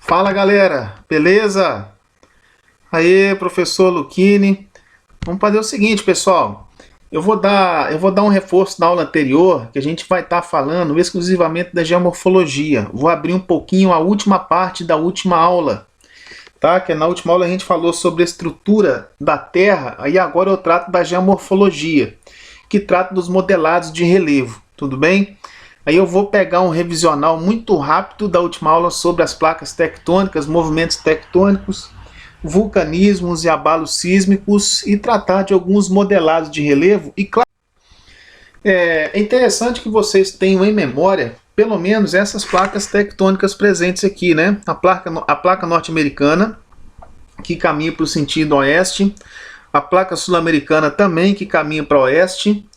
Fala galera, beleza? Aí, professor Luquini. Vamos fazer o seguinte, pessoal. Eu vou dar um reforço na aula anterior, que a gente vai estar falando exclusivamente da geomorfologia. Vou abrir um pouquinho a última parte da última aula, tá? Que na última aula a gente falou sobre a estrutura da Terra, aí agora eu trato da geomorfologia, que trata dos modelados de relevo, tudo bem? Aí eu vou pegar um revisional muito rápido da última aula sobre as placas tectônicas, movimentos tectônicos, vulcanismos e abalos sísmicos e tratar de alguns modelados de relevo. E claro, é interessante que vocês tenham em memória pelo menos essas placas tectônicas presentes aqui, né? A placa norte-americana, que caminha para o sentido oeste, a placa sul-americana também, que caminha para o oeste,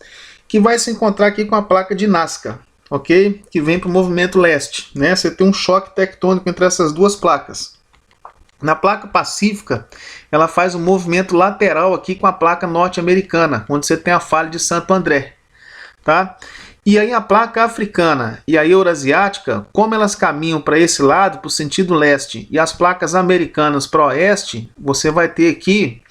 que vai se encontrar aqui com a placa de Nazca, ok? Que vem para o movimento leste, né? Você tem um choque tectônico entre essas duas placas. Na placa pacífica, ela faz um movimento lateral aqui com a placa norte-americana, onde você tem a falha de Santo André, tá? E aí a placa africana e a eurasiática, como elas caminham para esse lado, para o sentido leste, e as placas americanas para o oeste, você vai ter aqui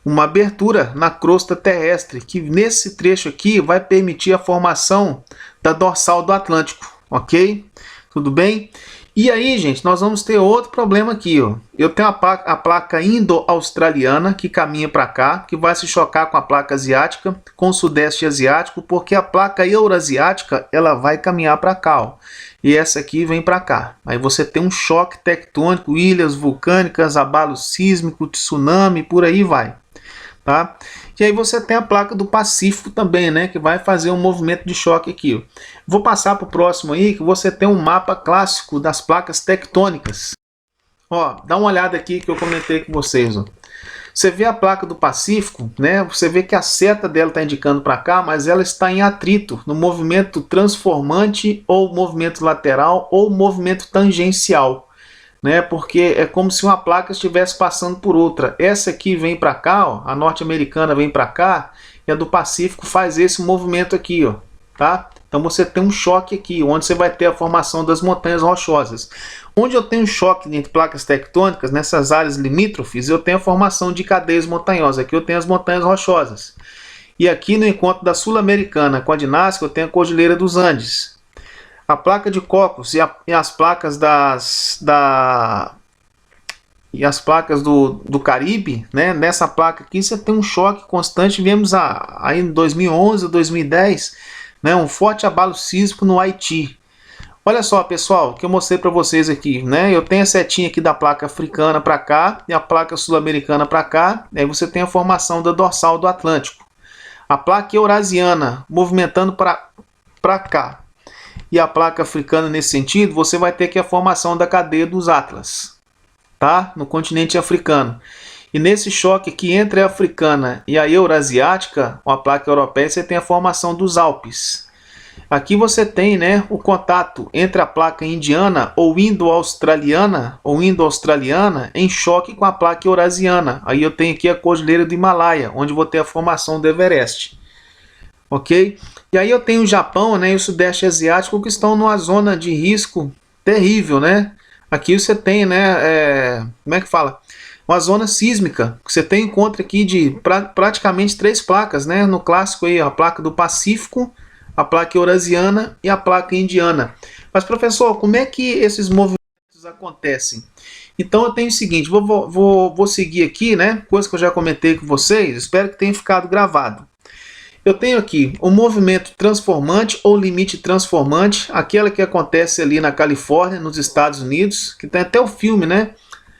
uma abertura na crosta terrestre, que nesse trecho aqui vai permitir a formação da dorsal do Atlântico, ok? Tudo bem? E aí, gente, nós vamos ter outro problema aqui, ó. Eu tenho a placa indo-australiana que caminha para cá, que vai se chocar com a placa asiática, com o sudeste asiático, porque a placa eurasiática, ela vai caminhar para cá, ó. E essa aqui vem para cá. Aí você tem um choque tectônico, ilhas vulcânicas, abalo sísmico, tsunami, por aí vai. Tá? E aí você tem a placa do Pacífico também, né, que vai fazer um movimento de choque aqui, ó. Vou passar para o próximo aí, que você tem um mapa clássico das placas tectônicas. Ó, dá uma olhada aqui que eu comentei com vocês, ó. Você vê a placa do Pacífico, né? Você vê que a seta dela está indicando para cá, mas ela está em atrito, no movimento transformante, ou movimento lateral, ou movimento tangencial, né? Porque é como se uma placa estivesse passando por outra. Essa aqui vem para cá, ó, a norte-americana vem para cá, e a do Pacífico faz esse movimento aqui, ó, tá? Então você tem um choque aqui, onde você vai ter a formação das montanhas rochosas. Onde eu tenho choque entre placas tectônicas, nessas áreas limítrofes, eu tenho a formação de cadeias montanhosas. Aqui eu tenho as montanhas rochosas. E aqui no encontro da Sul-Americana com a de Nazca, eu tenho a Cordilheira dos Andes. A placa de Cocos e as placas as placas do Caribe, né? Nessa placa aqui você tem um choque constante. Vemos aí em 2011 ou 2010, né? Um forte abalo sísmico no Haiti. Olha só, pessoal, que eu mostrei para vocês aqui, né? Eu tenho a setinha aqui da placa africana para cá e a placa sul-americana para cá. Aí você tem a formação da dorsal do Atlântico. A placa eurasiana movimentando para cá. E a placa africana nesse sentido, você vai ter aqui a formação da cadeia dos Atlas, tá? No continente africano. E nesse choque aqui entre a africana e a eurasiática, a placa europeia, você tem a formação dos Alpes. Aqui você tem, né, o contato entre a placa indiana ou indo-australiana em choque com a placa eurasiana. Aí eu tenho aqui a Cordilheira do Himalaia, onde vou ter a formação do Everest. Ok? E aí eu tenho o Japão, né, e o Sudeste Asiático que estão numa zona de risco terrível, né? Aqui você tem, né, como é que fala? Uma zona sísmica, que você tem encontro aqui de praticamente 3 placas, né? No clássico aí, a placa do Pacífico, a placa eurasiana e a placa indiana. Mas, professor, como é que esses movimentos acontecem? Então eu tenho o seguinte, vou seguir aqui, né? Coisa que eu já comentei com vocês, espero que tenha ficado gravado. Eu tenho aqui o movimento transformante ou limite transformante, aquela que acontece ali na Califórnia, nos Estados Unidos, que tem até o filme, né?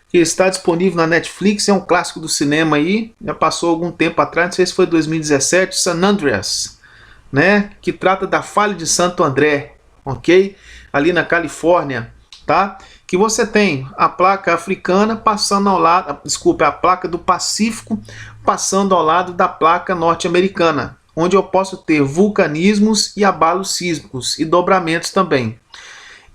Que está disponível na Netflix, é um clássico do cinema aí, já passou algum tempo atrás, não sei se foi 2017, San Andreas, né? Que trata da falha de Santo André, ok? Ali na Califórnia, tá? Que você tem a placa africana passando ao lado, desculpa, a placa do Pacífico passando ao lado da placa norte-americana, onde eu posso ter vulcanismos e abalos sísmicos e dobramentos também.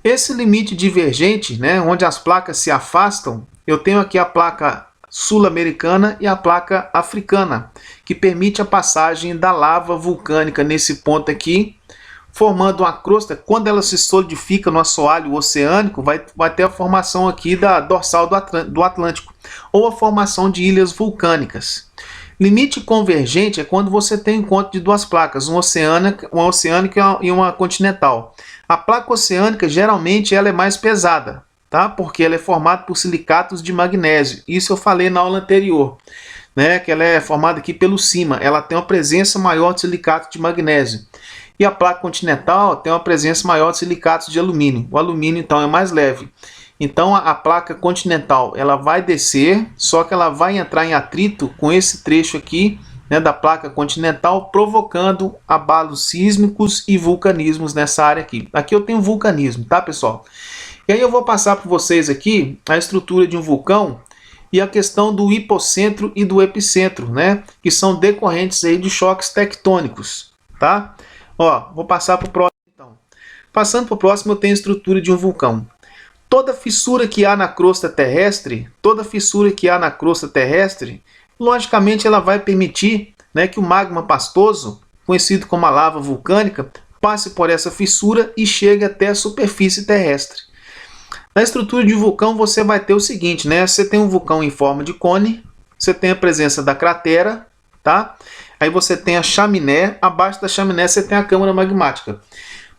Esse limite divergente, né, onde as placas se afastam, eu tenho aqui a placa sul-americana e a placa africana, que permite a passagem da lava vulcânica nesse ponto aqui, formando uma crosta. Quando ela se solidifica no assoalho oceânico, vai ter a formação aqui da dorsal do Atlântico, ou a formação de ilhas vulcânicas. Limite convergente é quando você tem encontro de duas placas, uma oceânica e uma continental. A placa oceânica, geralmente, ela é mais pesada, tá? Porque ela é formada por silicatos de magnésio. Isso eu falei na aula anterior, né? Que ela é formada aqui pelo cima. Ela tem uma presença maior de silicato de magnésio. E a placa continental tem uma presença maior de silicatos de alumínio. O alumínio, então, é mais leve. Então a placa continental ela vai descer, só que ela vai entrar em atrito com esse trecho aqui, né, da placa continental, provocando abalos sísmicos e vulcanismos nessa área aqui. Aqui eu tenho vulcanismo, tá, pessoal? E aí eu vou passar para vocês aqui a estrutura de um vulcão e a questão do hipocentro e do epicentro, né, que são decorrentes aí de choques tectônicos, tá? Ó, vou passar para o próximo então. Passando para o próximo, eu tenho a estrutura de um vulcão. Toda fissura que há na crosta terrestre, logicamente ela vai permitir, né, que o magma pastoso, conhecido como a lava vulcânica, passe por essa fissura e chegue até a superfície terrestre. Na estrutura de um vulcão você vai ter o seguinte, né? Você tem um vulcão em forma de cone, você tem a presença da cratera, tá? Aí você tem a chaminé, abaixo da chaminé você tem a câmara magmática.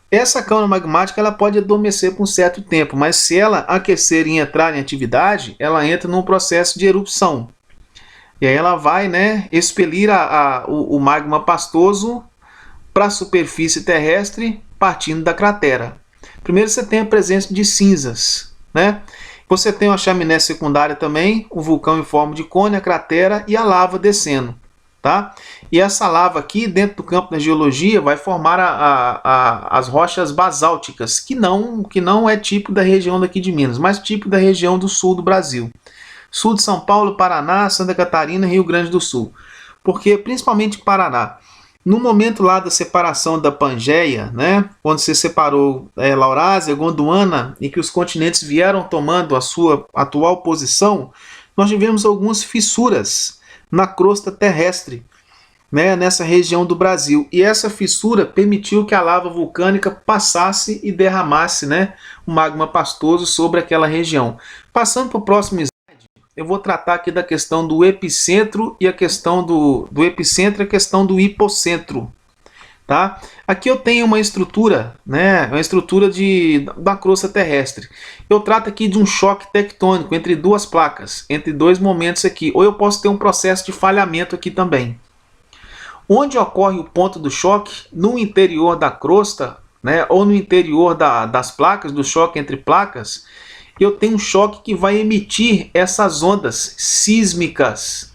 Essa câmara magmática ela pode adormecer por um certo tempo, mas se ela aquecer e entrar em atividade, ela entra num processo de erupção. E aí ela vai, né, expelir o magma pastoso para a superfície terrestre, partindo da cratera. Primeiro você tem a presença de cinzas, né? Você tem uma chaminé secundária também, o vulcão em forma de cone, a cratera e a lava descendo. Tá? E essa lava aqui, dentro do campo da geologia, vai formar as rochas basálticas, que não é tipo da região daqui de Minas, mas tipo da região do sul do Brasil. Sul de São Paulo, Paraná, Santa Catarina, Rio Grande do Sul. Porque, principalmente Paraná, no momento lá da separação da Pangeia, né, quando se separou Laurásia, Gondwana, e que os continentes vieram tomando a sua atual posição, nós tivemos algumas fissuras na crosta terrestre, né, nessa região do Brasil. E essa fissura permitiu que a lava vulcânica passasse e derramasse, né, o magma pastoso sobre aquela região. Passando para o próximo slide, eu vou tratar aqui da questão do epicentro e a questão do epicentro e a questão do hipocentro. Tá? Aqui eu tenho uma estrutura, né, uma estrutura da crosta terrestre. Eu trato aqui de um choque tectônico entre duas placas, entre dois momentos aqui. Ou eu posso ter um processo de falhamento aqui também. Onde ocorre o ponto do choque? No interior da crosta, né, ou no interior das placas, do choque entre placas, eu tenho um choque que vai emitir essas ondas sísmicas.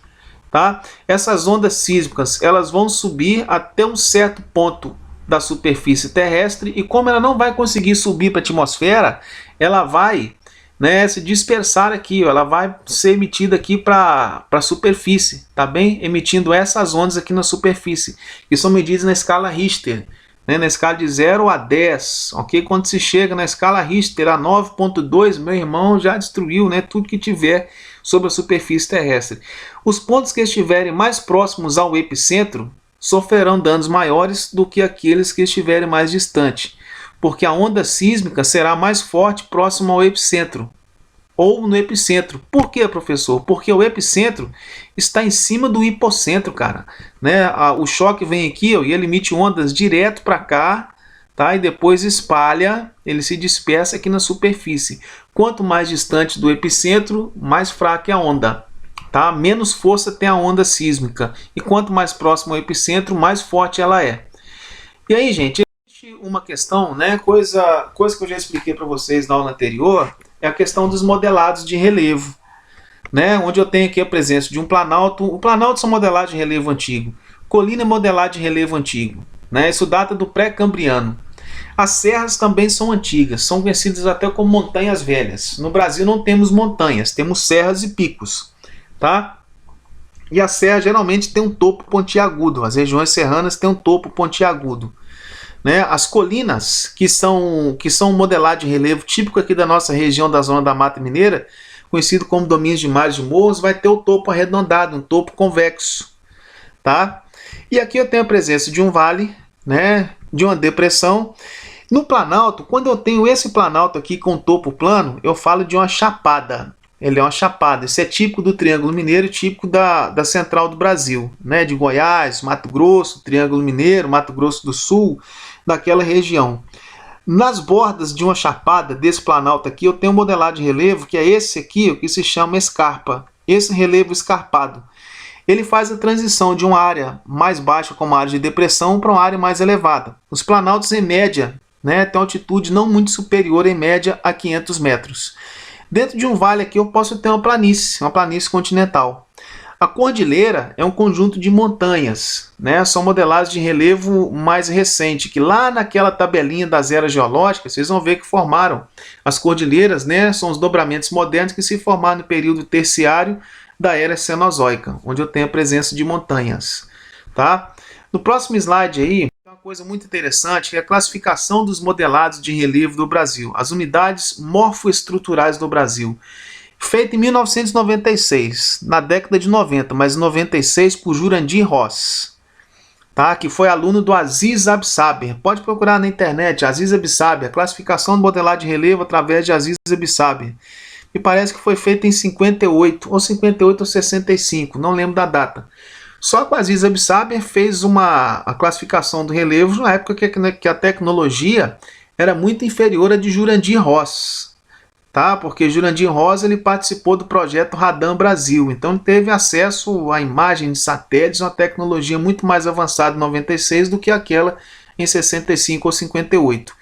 Tá? Essas ondas sísmicas elas vão subir até um certo ponto da superfície terrestre e como ela não vai conseguir subir para a atmosfera, ela vai, né, se dispersar aqui, ó, ela vai ser emitida aqui para a superfície, tá bem? Emitindo essas ondas aqui na superfície, que são medidas na escala Richter, né, na escala de 0 a 10, ok? Quando se chega na escala Richter a 9.2, meu irmão já destruiu, né, tudo que tiver sobre a superfície terrestre. Os pontos que estiverem mais próximos ao epicentro sofrerão danos maiores do que aqueles que estiverem mais distantes, porque a onda sísmica será mais forte próximo ao epicentro, ou no epicentro. Por quê, professor? Porque o epicentro está em cima do hipocentro, cara. Né? O choque vem aqui, ó, e ele emite ondas direto para cá, tá? E depois espalha, ele se dispersa aqui na superfície. Quanto mais distante do epicentro, mais fraca é a onda. Tá? Menos força tem a onda sísmica. E quanto mais próximo ao epicentro, mais forte ela é. E aí, gente, existe uma questão, né? Coisa que eu já expliquei para vocês na aula anterior, é a questão dos modelados de relevo. Né? Onde eu tenho aqui a presença de um planalto. O planalto são modelados de relevo antigo. Colina é modelado de relevo antigo. Né? Isso data do pré-cambriano. As serras também são antigas, são conhecidas até como montanhas velhas. No Brasil não temos montanhas, temos serras e picos. Tá? E a serra geralmente tem um topo pontiagudo, as regiões serranas têm um topo pontiagudo. Né? As colinas, que são modeladas de relevo típico aqui da nossa região da zona da Mata Mineira, conhecido como domínios de mares de morros, vai ter o topo arredondado, um topo convexo. Tá? E aqui eu tenho a presença de um vale, né, de uma depressão. No planalto, quando eu tenho esse planalto aqui com topo plano, eu falo de uma chapada. Ele é uma chapada. Isso é típico do Triângulo Mineiro, típico da central do Brasil, né? De Goiás, Mato Grosso, Triângulo Mineiro, Mato Grosso do Sul, daquela região. Nas bordas de uma chapada desse planalto aqui, eu tenho um modelado de relevo, que é esse aqui, o que se chama escarpa. Esse relevo escarpado. Ele faz a transição de uma área mais baixa, como a área de depressão, para uma área mais elevada. Os planaltos, em média, né, têm altitude não muito superior, em média, a 500 metros. Dentro de um vale aqui, eu posso ter uma planície continental. A cordilheira é um conjunto de montanhas, né? São modeladas de relevo mais recente, que lá naquela tabelinha das eras geológicas, vocês vão ver que formaram as cordilheiras, né? São os dobramentos modernos que se formaram no período terciário da era cenozoica, onde eu tenho a presença de montanhas, tá? No próximo slide aí, tem uma coisa muito interessante, que é a classificação dos modelados de relevo do Brasil, as unidades morfoestruturais do Brasil. Feito em 1996, na década de 90, mas em 96 por Jurandir Ross, tá? Que foi aluno do Aziz Absaber. Pode procurar na internet, Aziz Absaber, a classificação do modelado de relevo através de Aziz Absaber. Me parece que foi feito em 58, ou 58 ou 65, não lembro da data. Só que o Aziz Absaber fez a classificação do relevo na época que a tecnologia era muito inferior à de Jurandir Ross. Tá? Porque Jurandir Ross ele participou do projeto Radam Brasil, então teve acesso à imagem de satélites, uma tecnologia muito mais avançada em 96 do que aquela em 65 ou 58,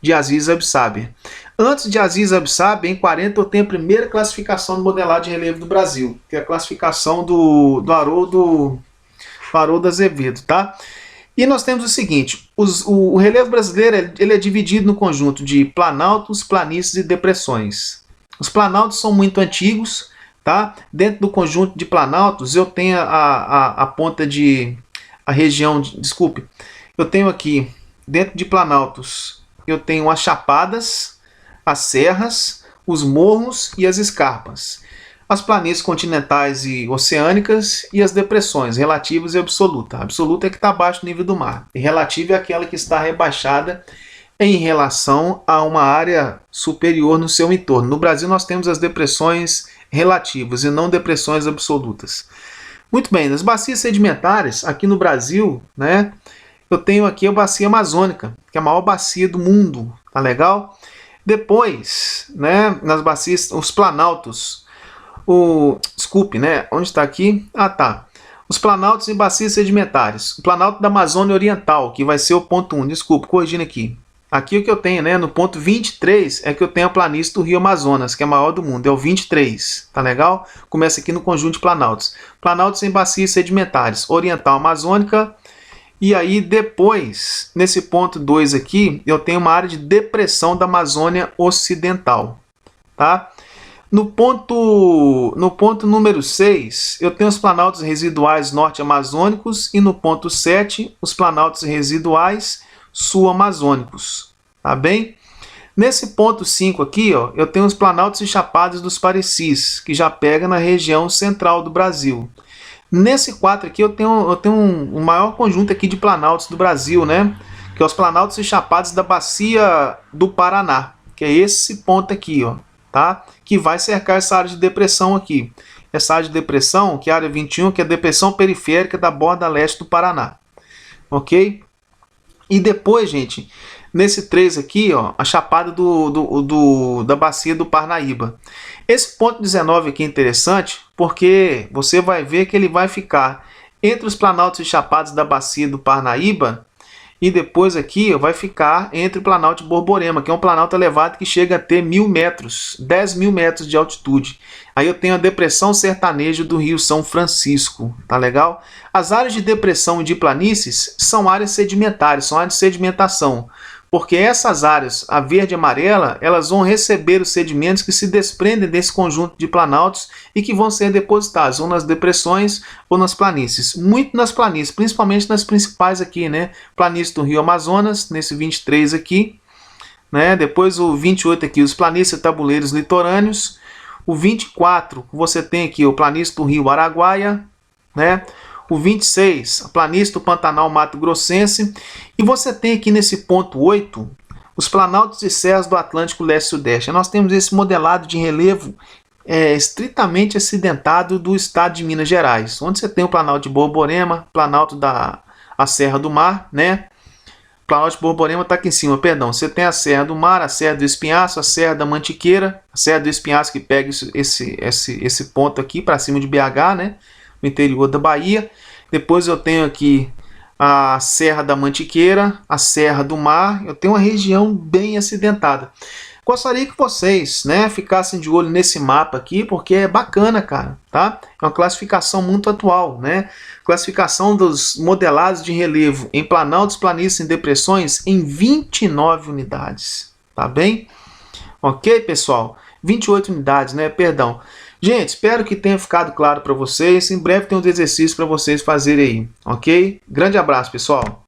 de Aziz Absaber. Antes de Aziz Absaber, em 40, eu tenho a primeira classificação do modelado de relevo do Brasil, que é a classificação do Haroldo Azevedo, tá? E nós temos o seguinte, o relevo brasileiro ele é dividido no conjunto de planaltos, planícies e depressões. Os planaltos são muito antigos, tá? Dentro do conjunto de planaltos eu tenho a ponta de... a região... desculpe, eu tenho aqui, dentro de planaltos, eu tenho as chapadas, as serras, os morros e as escarpas. As planícies continentais e oceânicas e as depressões, relativas e absoluta. A absoluta é que está abaixo do nível do mar. E relativa é aquela que está rebaixada em relação a uma área superior no seu entorno. No Brasil nós temos as depressões relativas e não depressões absolutas. Muito bem, nas bacias sedimentares, aqui no Brasil, né, eu tenho aqui a bacia amazônica, que é a maior bacia do mundo. Tá legal? Depois, né, nas bacias, os planaltos... desculpe, né? Onde está aqui? Ah, tá. Os planaltos e bacias sedimentares. O planalto da Amazônia Oriental, que vai ser o ponto 1. Desculpe, corrigindo aqui. Aqui o que eu tenho, né? No ponto 23 é que eu tenho a planície do Rio Amazonas, que é a maior do mundo. É o 23. Tá legal? Começa aqui no conjunto de planaltos. Planaltos em bacias sedimentares. Oriental Amazônica. E aí depois, nesse ponto 2 aqui, eu tenho uma área de depressão da Amazônia Ocidental. Tá? No ponto número 6, eu tenho os planaltos residuais norte-amazônicos e no ponto 7, os planaltos residuais sul-amazônicos. Tá bem? Nesse ponto 5 aqui, ó, eu tenho os planaltos e chapadas dos Parecis, que já pega na região central do Brasil. Nesse 4 aqui, eu tenho um maior conjunto aqui de planaltos do Brasil, né? Que é os planaltos e chapadas da bacia do Paraná, que é esse ponto aqui, ó. Tá? Que vai cercar essa área de depressão aqui. Essa área de depressão, que é a área 21, que é a depressão periférica da borda leste do Paraná. Ok? E depois, gente, nesse 3 aqui, ó, a chapada da bacia do Parnaíba. Esse ponto 19 aqui é interessante, porque você vai ver que ele vai ficar entre os planaltos e chapadas da bacia do Parnaíba, e depois aqui vai ficar entre o Planalto de Borborema, que é um planalto elevado que chega a ter 1.000 metros, 10.000 metros de altitude. Aí eu tenho a depressão sertaneja do Rio São Francisco, tá legal? As áreas de depressão e de planícies são áreas sedimentares, são áreas de sedimentação. Porque essas áreas, a verde e amarela, elas vão receber os sedimentos que se desprendem desse conjunto de planaltos e que vão ser depositados ou nas depressões ou nas planícies. Muito nas planícies, principalmente nas principais aqui, né? Planície do Rio Amazonas, nesse 23 aqui, né? Depois o 28 aqui, os planícies e tabuleiros litorâneos. O 24, você tem aqui o planície do Rio Araguaia, né? O 26, a planície do Pantanal Mato Grossense. E você tem aqui nesse ponto 8, os planaltos e serras do Atlântico Leste e Sudeste. Nós temos esse modelado de relevo estritamente acidentado do estado de Minas Gerais, onde você tem o Planalto de Borborema, Planalto da Serra do Mar, né? O Planalto de Borborema está aqui em cima, perdão. Você tem a Serra do Mar, a Serra do Espinhaço, a Serra da Mantiqueira, a Serra do Espinhaço que pega esse ponto aqui para cima de BH, né? No interior da Bahia. Depois eu tenho aqui a Serra da Mantiqueira, a Serra do Mar. Eu tenho uma região bem acidentada. Gostaria que vocês, né, ficassem de olho nesse mapa aqui, porque é bacana, cara, tá? É uma classificação muito atual, né? Classificação dos modelados de relevo em planaltos, planícies e depressões em 29 unidades, tá bem? Ok, pessoal? 28 unidades, né? Perdão. Gente, espero que tenha ficado claro para vocês. Em breve tem uns exercícios para vocês fazerem aí, ok? Grande abraço, pessoal!